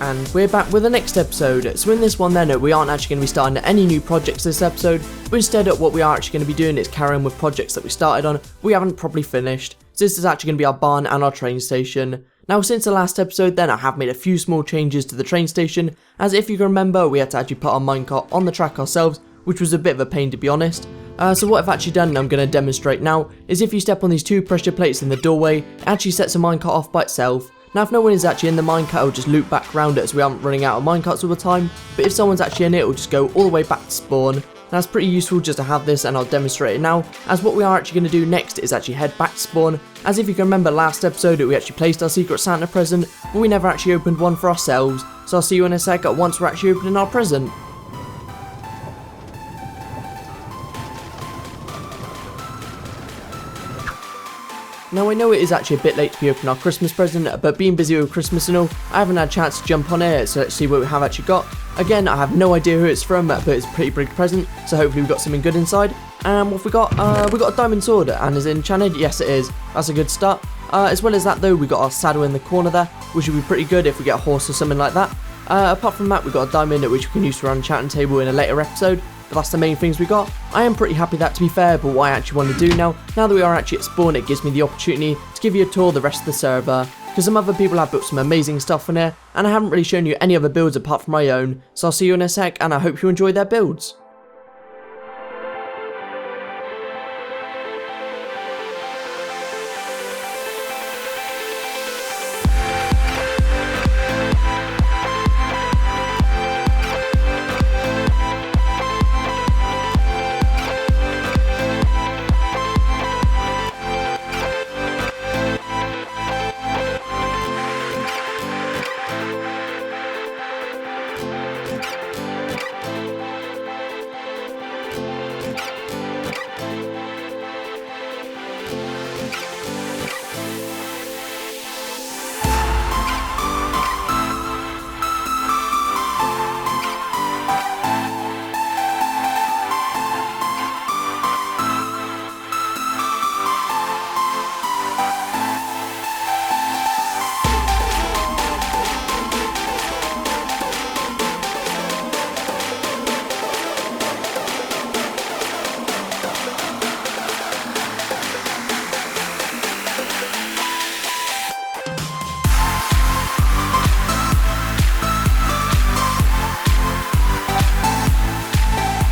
And we're back with the next episode. So in this one then, we aren't actually going to be starting any new projects this episode, but instead what we are actually going to be doing is carrying with projects that we started on, we haven't properly finished. So this is actually going to be our barn and our train station. Now since the last episode then, I have made a few small changes to the train station, as if you can remember, we had to actually put our minecart on the track ourselves, which was a bit of a pain to be honest. So what I've actually done, and I'm going to demonstrate now, is if you step on these two pressure plates in the doorway, it actually sets a minecart off by itself. Now if no one is actually in the minecart, it'll just loop back around it as we aren't running out of minecarts all the time, but if someone's actually in it, it'll just go all the way back to spawn. Now it's pretty useful just to have this, and I'll demonstrate it now, as what we are actually going to do next is actually head back to spawn, as if you can remember last episode we actually placed our secret Santa present, but we never actually opened one for ourselves, so I'll see you in a sec once we're actually opening our present. Now I know it is actually a bit late to be opening our Christmas present, but being busy with Christmas and all, I haven't had a chance to jump on it, so let's see what we have actually got. Again, I have no idea who it's from, but it's a pretty big present, so hopefully we've got something good inside. And what have we got? We got a diamond sword, and is it enchanted? Yes it is, that's a good start. As well as that though, we got our saddle in the corner there, which would be pretty good if we get a horse or something like that. Apart from that, we got a diamond which we can use for our enchanting table in a later episode. But that's the main things we got. I am pretty happy that to be fair, but what I actually want to do now that we are actually at spawn, it gives me the opportunity to give you a tour of the rest of the server, because some other people have built some amazing stuff in here, and I haven't really shown you any other builds apart from my own, so I'll see you in a sec, and I hope you enjoy their builds.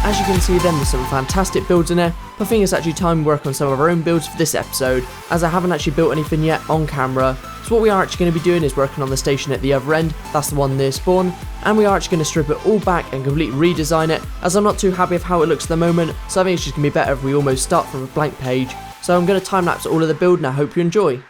As you can see then, there's some fantastic builds in there, but I think it's actually time to work on some of our own builds for this episode, as I haven't actually built anything yet on camera. So what we are actually going to be doing is working on the station at the other end, that's the one near spawn, and we are actually going to strip it all back and completely redesign it, as I'm not too happy with how it looks at the moment, so I think it's just going to be better if we almost start from a blank page. So I'm going to time lapse all of the build, and I hope you enjoy.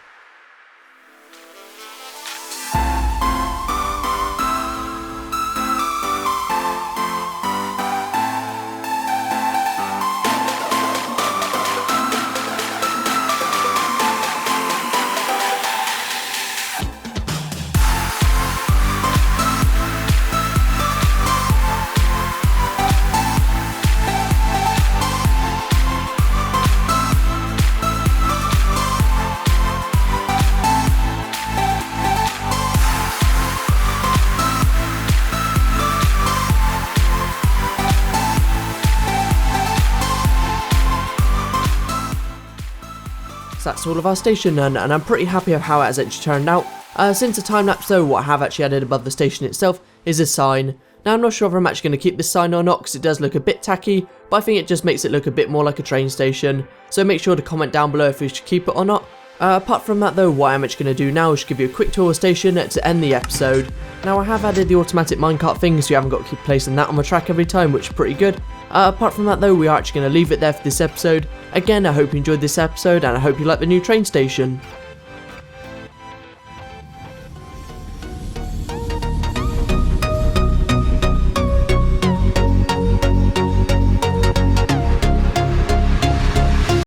That's all of our station done, and I'm pretty happy with how it has actually turned out. Since the time lapse though, what I have actually added above the station itself is a sign. Now I'm not sure if I'm actually going to keep this sign or not, because it does look a bit tacky, but I think it just makes it look a bit more like a train station, so make sure to comment down below if we should keep it or not. Apart from that though, what I'm actually going to do now is give you a quick tour of the station to end the episode. Now I have added the automatic minecart thing, so you haven't got to keep placing that on the track every time, which is pretty good. Apart from that though, we are actually going to leave it there for this episode. Again, I hope you enjoyed this episode, and I hope you like the new train station.